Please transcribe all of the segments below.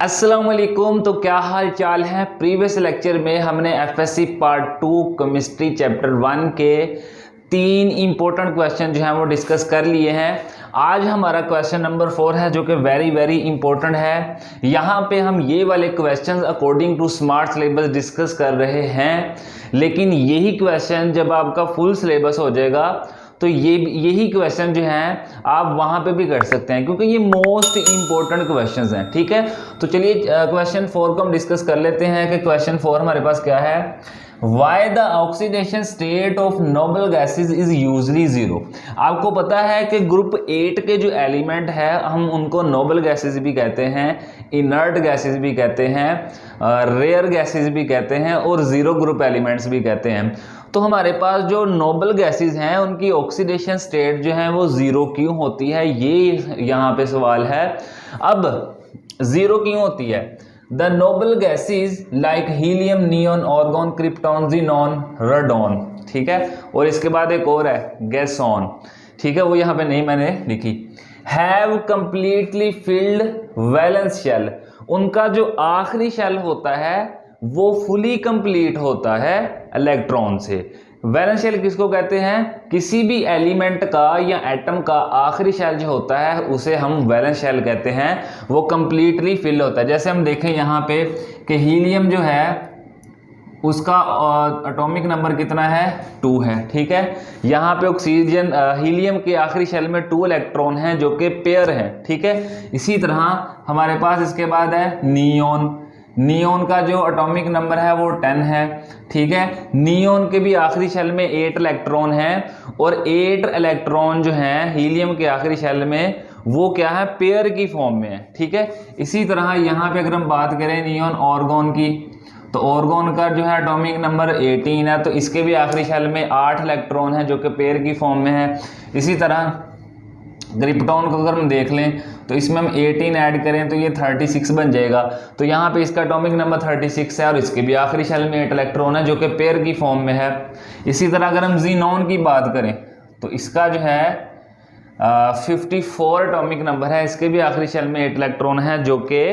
अस्सलाम वालेकुम। तो क्या हाल चाल है। प्रीवियस लेक्चर में हमने एफएससी पार्ट 2 केमिस्ट्री चैप्टर 1 के 3 इंपॉर्टेंट क्वेश्चन जो हैं वो डिस्कस कर लिए हैं। आज हमारा क्वेश्चन नंबर 4 है जो कि वेरी इंपॉर्टेंट है। यहाँ पे हम ये वाले question according to smart syllabus discuss कर रहे हैं, लेकिन यही क्वेश्चन जब आपका फुल सिलेबस हो जाएगा तो यही क्वेश्चन जो हैं आप वहां पे भी कर सकते हैं, क्योंकि ये मोस्ट इंपॉर्टेंट क्वेश्चंस हैं। ठीक है, तो चलिए क्वेश्चन 4 को हम डिस्कस कर लेते हैं कि क्वेश्चन 4 हमारे पास क्या है। Why the oxidation state of noble gases is usually 0। आपको पता है कि ग्रुप 8 के जो एलिमेंट है हम उनको नोबल गैसेस भी कहते हैं, इनर्ट गैसेस भी कहते हैं, रेयर गैसेस भी कहते हैं और जीरो ग्रुप एलिमेंट्स भी कहते हैं। तो हमारे पास जो नोबल गैसेस हैं उनकी ऑक्सीडेशन स्टेट जो है वो 0 क्यों होती है, ये यहाँ पे सवाल है। अब 0 क्यों होती है? The noble gases like helium, neon, argon, krypton, xenon, radon। ठीक है, और इसके बाद एक और है गैसॉन। ठीक है, वो यहाँ पे नहीं मैंने लिखी। Have completely filled valence shell। उनका जो आखिरी शेल होता है वो फुली कंप्लीट होता है इलेक्ट्रॉन से। वैलेंस शेल किसको कहते हैं? किसी भी एलिमेंट का या एटम का आखिरी शेल जो होता है उसे हम वैलेंस शेल कहते हैं, वो कंप्लीटली फिल होता है। जैसे हम देखें यहाँ पे कि हीलियम जो है उसका एटॉमिक नंबर कितना है? 2 है। ठीक है, यहाँ पे ऑक्सीजन हीलियम के आखिरी शेल में 2 इलेक्ट्रॉन हैं जो कि पेयर हैं। ठीक है, इसी तरह हमारे पास इसके बाद है नियोन। नियोन का जो एटॉमिक नंबर है वो 10 है। ठीक है, नियोन के भी आखिरी शेल में 8 इलेक्ट्रॉन हैं और 8 इलेक्ट्रॉन जो हैं हीलियम के आखिरी शेल में वो क्या है? पेयर की फॉर्म में है। ठीक है, इसी तरह यहाँ पे अगर हम बात करें नियोन ऑर्गन की, तो ऑर्गन का जो है एटॉमिक नंबर 18 है, तो इसके भी आखिरी शेल में 8 इलेक्ट्रॉन है जो कि पेयर की फॉर्म में है। इसी तरह क्रिप्टॉन को अगर हम देख लें तो इसमें हम 18 ऐड करें तो ये 36 बन जाएगा। तो यहाँ पे इसका एटॉमिक नंबर 36 है और इसके भी आखिरी शेल में 8 इलेक्ट्रॉन है जो कि पेयर की फॉर्म में है। इसी तरह अगर हम ज़ीनॉन की बात करें तो इसका जो है 54 एटॉमिक नंबर है, इसके भी आखिरी शेल में 8 इलेक्ट्रॉन है जो कि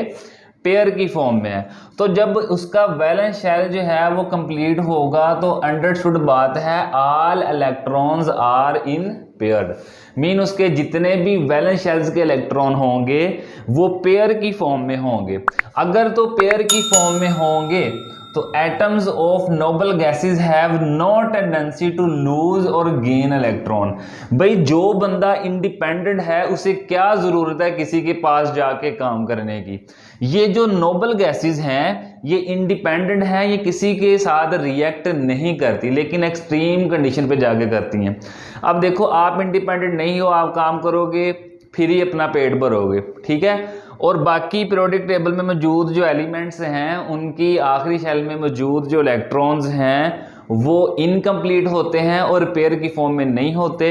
पेयर की फॉर्म में है। तो जब उसका वैलेंस शेल जो है वो कंप्लीट होगा तो अंडरस्टूड बात है all electrons are in pair, mean उसके जितने भी वैलेंस शेल्स के इलेक्ट्रॉन होंगे वो पेयर की फॉर्म में होंगे। अगर तो पेयर की फॉर्म में होंगे तो atoms of noble gases have no tendency to lose और गेन इलेक्ट्रॉन। भाई जो बंदा इंडिपेंडेंट है उसे क्या जरूरत है किसी के पास जाके काम करने की। ये जो नोबल गैसेस हैं ये इंडिपेंडेंट हैं, ये किसी के साथ रिएक्ट नहीं करती, लेकिन एक्सट्रीम कंडीशन पे जाके करती हैं। अब देखो आप इंडिपेंडेंट नहीं हो, आप काम करोगे फिर ही अपना पेट भरोगे। ठीक है, और बाकी पीरियोडिक टेबल में मौजूद जो एलिमेंट्स हैं उनकी आखिरी शेल में मौजूद जो इलेक्ट्रॉन्स हैं वो इनकम्प्लीट होते हैं और पेयर की फॉर्म में नहीं होते।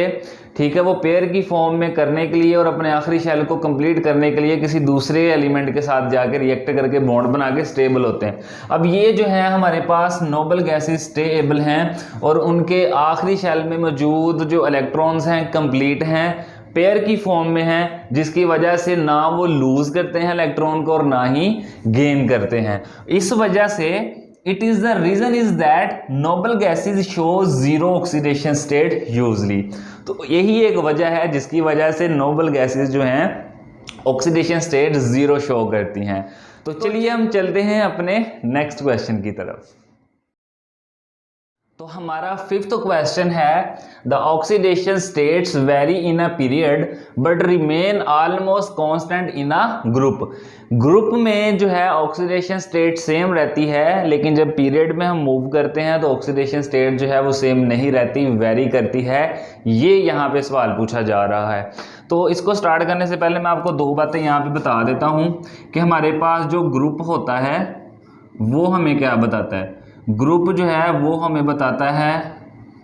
ठीक है, वो पेयर की फॉर्म में करने के लिए और अपने आखिरी शेल को कंप्लीट करने के लिए किसी दूसरे एलिमेंट के साथ जाकर रिएक्ट करके बॉन्ड बना के स्टेबल होते हैं। अब ये जो है हमारे पास नोबल गैसेस स्टेबल हैं और उनके आखिरी शेल में मौजूद जो इलेक्ट्रॉन्स हैं कंप्लीट हैं, पेयर की फॉर्म में है, जिसकी वजह से ना वो लूज करते हैं इलेक्ट्रॉन को और ना ही गेन करते हैं। इस वजह से it is the reason is that noble gases show 0 oxidation state usually. तो यही एक वजह है जिसकी वजह से नोबल गैसेस जो हैं ऑक्सीडेशन स्टेट 0 शो करती हैं। तो चलिए हम चलते हैं अपने नेक्स्ट क्वेश्चन की तरफ। तो हमारा 5th क्वेश्चन है the oxidation states very in a period but remain almost constant in a group. Group में जो है ऑक्सीडेशन स्टेट सेम रहती है, लेकिन जब पीरियड में हम मूव करते हैं तो ऑक्सीडेशन स्टेट जो है वो सेम नहीं रहती, वेरी करती है। ये यहाँ पे सवाल पूछा जा रहा है। तो इसको स्टार्ट करने से पहले मैं आपको 2 बातें यहाँ पे बता देता हूँ कि हमारे पास जो ग्रुप होता है वो हमें क्या बताता है। ग्रुप जो है वो हमें बताता है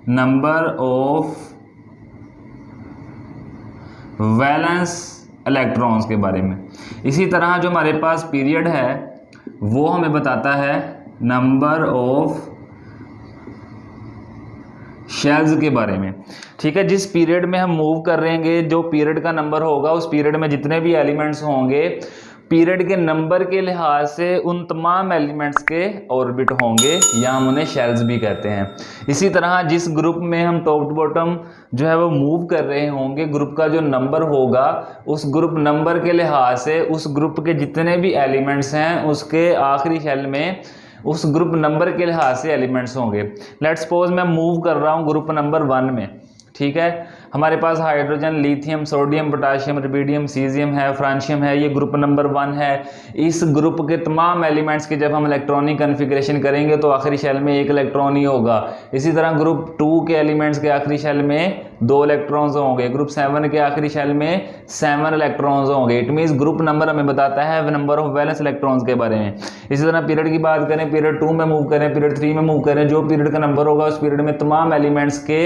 नंबर ऑफ वैलेंस इलेक्ट्रॉन्स के बारे में। इसी तरह जो हमारे पास पीरियड है वो हमें बताता है नंबर ऑफ शेल्स के बारे में। ठीक है, जिस पीरियड में हम मूव कर रहेंगे जो पीरियड का नंबर होगा उस पीरियड में जितने भी एलिमेंट्स होंगे पीरियड के नंबर के लिहाज से उन तमाम एलिमेंट्स के ऑर्बिट होंगे, या हम उन्हें शेल्स भी कहते हैं। इसी तरह जिस ग्रुप में हम टॉप टू बॉटम जो है वो मूव कर रहे होंगे, ग्रुप का जो नंबर होगा उस ग्रुप नंबर के लिहाज से उस ग्रुप के जितने भी एलिमेंट्स हैं उसके आखिरी शेल में उस ग्रुप नंबर के लिहाज से एलिमेंट्स होंगे। लेट्स सपोज मैं मूव कर रहा हूँ ग्रुप नंबर 1 में, ठीक है। हमारे पास hydrogen, lithium, sodium, potassium, rubidium, caesium है, फ्रांशियम है, ये ग्रुप नंबर 1 है। इस ग्रुप के तमाम एलिमेंट्स के जब हम इलेक्ट्रॉनिक कन्फिग्रेशन करेंगे तो आखिरी शेल में 1 इलेक्ट्रॉन ही होगा। इसी तरह ग्रुप 2 के एलिमेंट्स के आखिरी शेल में 2 इलेक्ट्रॉन्स होंगे, ग्रुप 7 के आखिरी शेल में 7 इलेक्ट्रॉन्स होंगे। इट मीन्स ग्रुप नंबर हमें बताता है नंबर ऑफ वैलेंस इलेक्ट्रॉन्स के बारे में। इसी तरह पीरियड की बात करें, पीरियड 2 में मूव करें, पीरियड 3 में मूव करें, जो पीरियड का नंबर होगा उस पीरियड में तमाम एलिमेंट्स के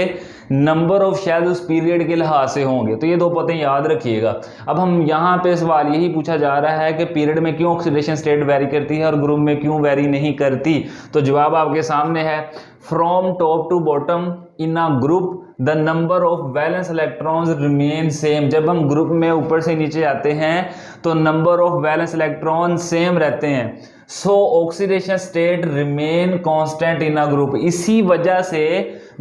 नंबर ऑफ शेल्स उस पीरियड के लिहाज से होंगे। तो ये 2 बातें याद रखिएगा। अब हम यहाँ पे सवाल यही पूछा जा रहा है कि पीरियड में क्यों ऑक्सीडेशन स्टेट वेरी करती है और ग्रुप में क्यों वेरी नहीं करती। तो जवाब आपके सामने है, from top to bottom in a group the number of valence electrons remain same. जब हम ग्रुप में ऊपर से नीचे आते हैं तो number of valence electron same रहते हैं। सो oxidation state remain constant in a group. इसी वजह से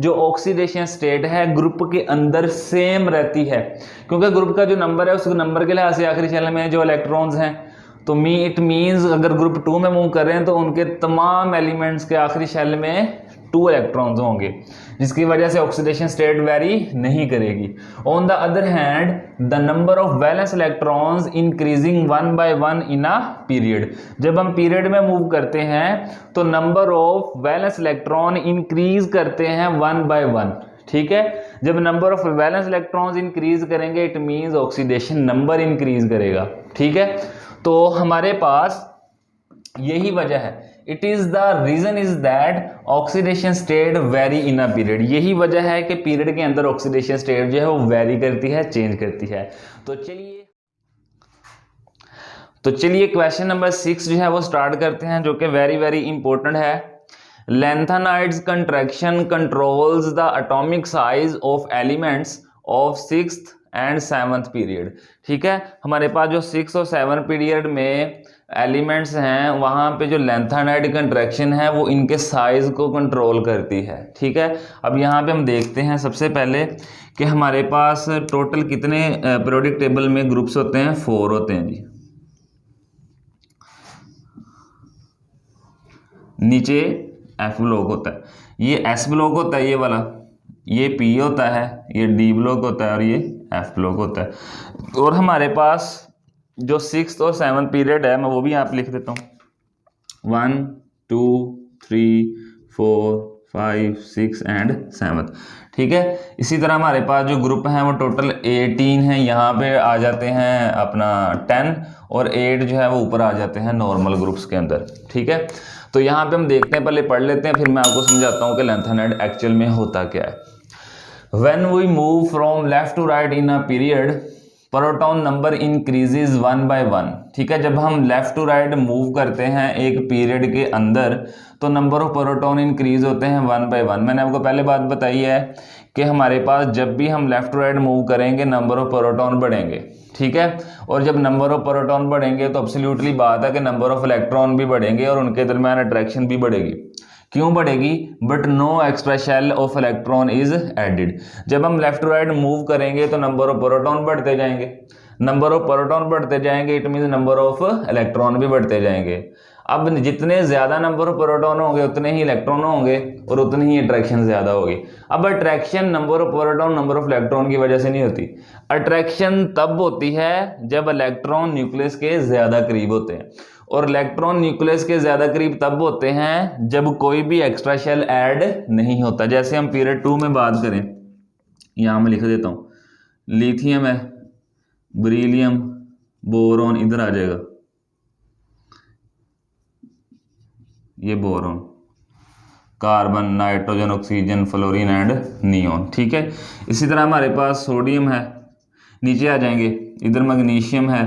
जो ऑक्सीडेशन स्टेट है ग्रुप के अंदर सेम रहती है, क्योंकि ग्रुप का जो नंबर है उस नंबर के लिहाज से आखिरी शेल में जो इलेक्ट्रॉन्स हैं, तो इट मीन्स अगर ग्रुप 2 में मूव कर रहे हैं तो उनके तमाम एलिमेंट्स के आखिरी शेल में 2 इलेक्ट्रॉन्स होंगे, जिसकी वजह से ऑक्सीडेशन स्टेट वेरी नहीं करेगी। On the other hand the number of valence electrons increasing 1 by 1 in a period. जब हम पीरियड में मूव करते हैं तो number of valence electron increase करते हैं 1 by 1, ठीक है। जब number of valence electrons increase करेंगे it means oxidation number increase करेगा, ठीक है। तो हमारे पास यही वजह है, it is the reason is that oxidation state very in a period. यही वजह है कि पीरियड के अंदर ऑक्सीडेशन स्टेट जो है वो वेरी करती है, चेंज करती है। तो चलिए क्वेश्चन नंबर 6 जो है वो स्टार्ट करते हैं, जो कि वेरी वेरी इंपॉर्टेंट है। Lanthanides contraction controls the atomic size of elements of 6th and 7th period, ठीक है। हमारे पास जो 6 और 7 पीरियड में एलिमेंट्स हैं वहाँ पे जो लैंथेनाइड कंट्रैक्शन है वो इनके साइज को कंट्रोल करती है, ठीक है। अब यहाँ पे हम देखते हैं सबसे पहले कि हमारे पास टोटल कितने पीरियोडिक टेबल में ग्रुप्स होते हैं, 4 होते हैं जी। नीचे F ब्लॉक होता है, ये S ब्लॉक होता है, ये वाला, ये P होता है, ये D ब्लॉक होता है और ये F ब्लॉक होता है। और हमारे पास जो 6th और 7th पीरियड है मैं वो भी यहाँ पे लिख देता हूँ, 1 2 3 4 5 6 एंड 7th, ठीक है। इसी तरह हमारे पास जो ग्रुप हैं वो टोटल 18 हैं, यहाँ पे आ जाते हैं अपना 10 और 8 जो है वो ऊपर आ जाते हैं नॉर्मल ग्रुप्स के अंदर, ठीक है। तो यहाँ पे हम देखते हैं, पहले पढ़ लेते हैं फिर मैं आपको समझाता हूँ कि लैंथेनाइड एक्चुअल में होता क्या है। When we move from left to right in a period proton number increases 1 by 1, ठीक है। जब हम लेफ्ट टू राइट मूव करते हैं एक पीरियड के अंदर तो नंबर ऑफ प्रोटॉन इंक्रीज होते हैं 1 by 1। मैंने आपको पहले बात बताई है कि हमारे पास जब भी हम लेफ्ट टू राइट मूव करेंगे नंबर ऑफ प्रोटॉन बढ़ेंगे, ठीक है। और जब नंबर ऑफ प्रोटॉन बढ़ेंगे तो एब्सोल्युटली बात है कि नंबर ऑफ इलेक्ट्रॉन भी बढ़ेंगे और उनके दरमियान अट्रैक्शन भी बढ़ेगी। क्यों बढ़ेगी? But no extra shell of electron is added. जब हम लेफ्ट टू राइट मूव करेंगे तो नंबर ऑफ प्रोटॉन बढ़ते जाएंगे, नंबर ऑफ प्रोटॉन बढ़ते जाएंगे, it mean number of electron भी बढ़ते जाएंगे। अब जितने ज्यादा नंबर ऑफ प्रोटॉन होंगे उतने ही इलेक्ट्रॉन होंगे और उतनी ही अट्रैक्शन ज्यादा होगी। अब attraction number of proton number of electron की वजह से नहीं होती, अट्रैक्शन तब होती है जब इलेक्ट्रॉन न्यूक्लियस के ज्यादा करीब होते हैं, और इलेक्ट्रॉन न्यूक्लियस के ज्यादा करीब तब होते हैं जब कोई भी एक्स्ट्रा शेल ऐड नहीं होता। जैसे हम पीरियड 2 में बात करें, यहां मैं लिख देता हूं, लिथियम है, बेरिलियम, बोरॉन, इधर आ जाएगा ये boron, carbon, nitrogen, oxygen, fluorine and neon, ठीक है। इसी तरह हमारे पास सोडियम है, नीचे आ जाएंगे, इधर मैग्नीशियम है।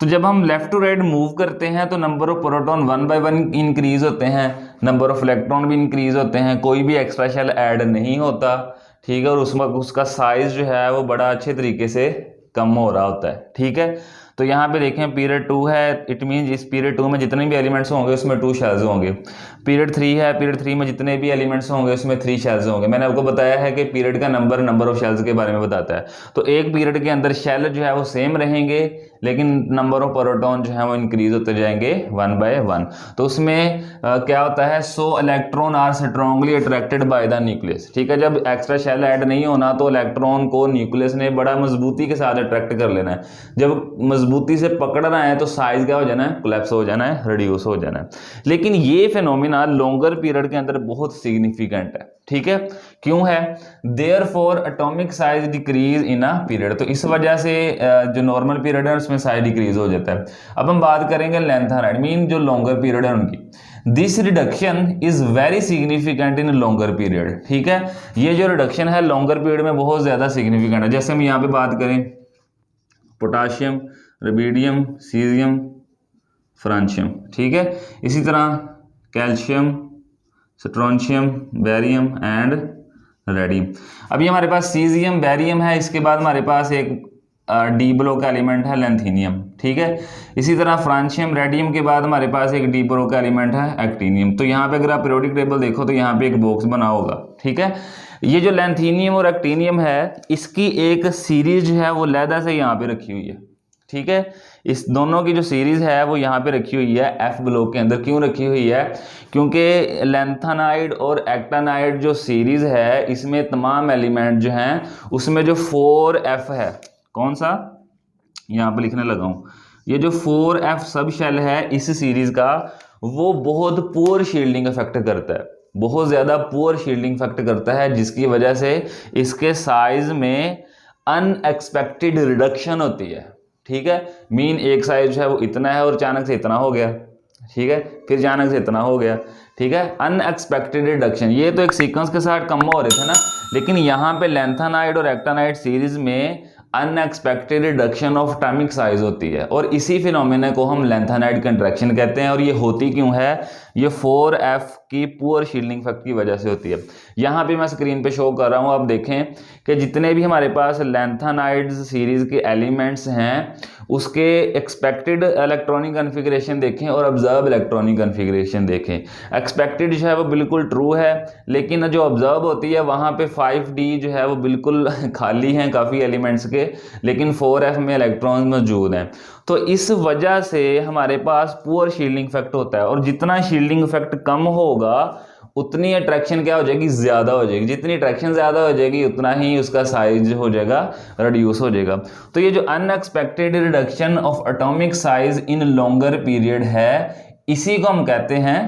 तो जब हम लेफ्ट टू राइट मूव करते हैं तो number of proton 1 by 1 increase होते हैं, नंबर ऑफ इलेक्ट्रॉन भी इंक्रीज होते हैं, कोई भी एक्स्ट्रा शेल ऐड नहीं होता, ठीक है। और उसका साइज जो है वो बड़ा अच्छे तरीके से कम हो रहा होता है, ठीक है। तो यहाँ पे देखें पीरियड 2 है, इट मीन इस पीरियड 2 में जितने भी एलिमेंट्स होंगे उसमें 2 शेल्स होंगे। पीरियड 3 है, पीरियड 3 में जितने भी एलिमेंट्स होंगे उसमें 3 शेल्स होंगे। मैंने आपको बताया है कि पीरियड का नंबर ऑफ शेल्स के बारे में बताता है। तो एक पीरियड के अंदर शेल जो है वो सेम रहेंगे, लेकिन नंबर ऑफ प्रोटॉन जो है वो इंक्रीज होते जाएंगे 1 by 1। तो उसमें क्या होता है, so electron are strongly attracted by the nucleus. ठीक है, जब एक्स्ट्रा शेल ऐड नहीं होना तो इलेक्ट्रॉन को न्यूक्लियस ने बड़ा मजबूती के साथ अट्रैक्ट कर लेना है। जब मजबूती से पकड़ना है तो साइज क्या हो जाना है, कोलैप्स हो जाना है, रिड्यूस हो जाना है। लेकिन ये फिनोमिना लॉन्गर पीरियड के अंदर बहुत सिग्निफिकेंट है। ठीक है, क्यों है, therefore atomic size decrease in a period. तो इस वजह से जो नॉर्मल पीरियड है उसमें साइज डिक्रीज हो जाता है। अब हम बात करेंगे लेंथेनाइड मीन जो लॉन्गर पीरियड है उनकी। This reduction is very significant in longer period. ठीक है, ये जो रिडक्शन है लॉन्गर पीरियड में बहुत ज्यादा सिग्निफिकेंट है। जैसे हम यहाँ पे बात करें पोटाशियम, रुबिडियम, सीजियम, फ्रांशियम। ठीक है, इसी तरह calcium, strontium, barium and radium. अभी हमारे पास सीजियम, बेरियम है, इसके बाद हमारे पास एक डी ब्लॉक का एलिमेंट है लैंथीनियम। ठीक है, इसी तरह फ्रांशियम, रेडियम के बाद हमारे पास एक डी ब्लॉक का एलिमेंट है एक्टीनियम। तो यहाँ पे अगर आप पीरियोडिक टेबल देखो तो यहाँ पे एक बॉक्स बना होगा। ठीक है, ये जो लैंथीनियम और एक्टीनियम है इसकी एक सीरीज है वो लैदा से यहाँ पे रखी हुई है। ठीक है, इस दोनों की जो सीरीज है वो यहाँ पे रखी हुई है एफ ब्लॉक के अंदर। क्यों रखी हुई है, क्योंकि लैंथेनाइड और एक्टानाइड जो सीरीज है इसमें तमाम एलिमेंट जो हैं उसमें जो 4f है, कौन सा, यहाँ पे लिखने लगा हूँ, ये जो 4f सब शेल है इस सीरीज का वो बहुत पुअर शील्डिंग इफेक्ट करता है, बहुत ज़्यादा पुअर शील्डिंग इफेक्ट करता है, जिसकी वजह से इसके साइज में अनएक्सपेक्टेड रिडक्शन होती है। ठीक है, मीन एक साइज जो है वो इतना है और अचानक से इतना हो गया। ठीक है, फिर अचानक से इतना हो गया। ठीक है, अनएक्सपेक्टेड रिडक्शन। ये तो एक सीक्वेंस के साथ कम हो रहे थे ना, लेकिन यहाँ पे लैंथेनाइड और एक्टानाइड सीरीज में unexpected reduction of atomic size होती है और इसी फिनोमेना को हम लैंथेनाइड कंट्रैक्शन कहते हैं। और ये होती क्यों है, ये 4f की पुअर शील्डिंग इफेक्ट की वजह से होती है। यहाँ पे मैं स्क्रीन पे शो कर रहा हूँ, आप देखें कि जितने भी हमारे पास लैंथेनाइड सीरीज के एलिमेंट्स हैं उसके एक्सपेक्टेड इलेक्ट्रॉनिक कन्फिग्रेशन देखें और ऑब्जर्व इलेक्ट्रॉनिक कन्फिग्रेशन देखें। एक्सपेक्टेड जो है वो बिल्कुल ट्रू है, लेकिन जो ऑब्जर्व होती है वहाँ पे 5d जो है वो बिल्कुल खाली हैं काफ़ी एलिमेंट्स के, लेकिन 4f में इलेक्ट्रॉन्स मौजूद हैं। तो इस वजह से हमारे पास पुअर शील्डिंग इफेक्ट होता है और जितना शील्डिंग इफेक्ट कम होगा उतनी अट्रैक्शन क्या हो जाएगी, ज़्यादा हो जाएगी। जितनी अट्रैक्शन ज़्यादा हो जाएगी उतना ही उसका साइज हो जाएगा, रिड्यूस हो जाएगा। तो ये जो unexpected reduction of atomic size in longer period है इसी को हम कहते हैं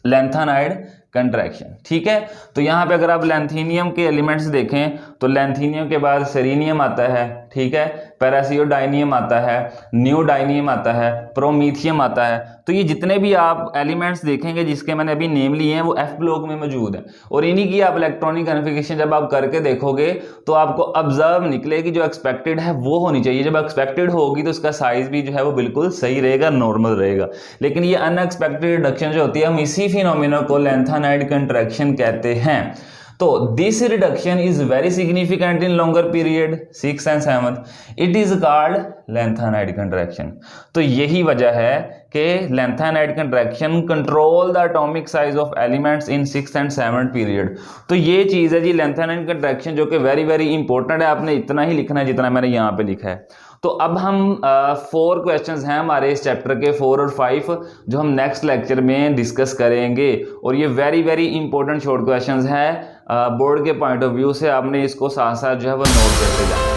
लैंथेनाइड कंट्रैक्शन। ठीक है, तो यहाँ पे अगर आप लैंथीनियम के एलिमेंट्स देखें तो लैंथीनियम के बाद सेरीनियम आता है। ठीक है, पैरासियोडाइनियम आता है, नियोडाइनियम आता है, प्रोमीथियम आता है। तो ये जितने भी आप एलिमेंट्स देखेंगे जिसके मैंने अभी नेम लिए हैं वो एफ ब्लॉक में मौजूद है और इन्हीं की आप इलेक्ट्रॉनिक कन्फिग्रेशन जब आप करके देखोगे तो आपको ऑब्जर्व निकलेगी जो एक्सपेक्टेड है वो होनी चाहिए। जब एक्सपेक्टेड होगी तो उसका साइज भी जो है वो बिल्कुल सही रहेगा, नॉर्मल रहेगा। लेकिन ये अनएक्सपेक्टेड रिडक्शन जो होती है हम इसी फिनोमेना को लैंथेनाइड कंट्रैक्शन कहते हैं। तो this reduction is very significant in longer period 6th and 7th। It is called lanthanide contraction. तो यही वजह है कि lanthanide contraction control the atomic size of elements in 6th and 7th period. तो ये चीज़ है जी लैंथेनाइड कंट्रैक्शन जो कि वेरी वेरी इंपॉर्टेंट है। आपने इतना ही लिखना है जितना मैंने यहाँ पे लिखा है। तो अब हम 4 क्वेश्चंस हैं हमारे इस चैप्टर के 4 और 5 जो हम नेक्स्ट लेक्चर में डिस्कस करेंगे और ये very very important short questions हैं बोर्ड के पॉइंट ऑफ व्यू से। आपने इसको साथ साथ जो है वो नोट करते जाना।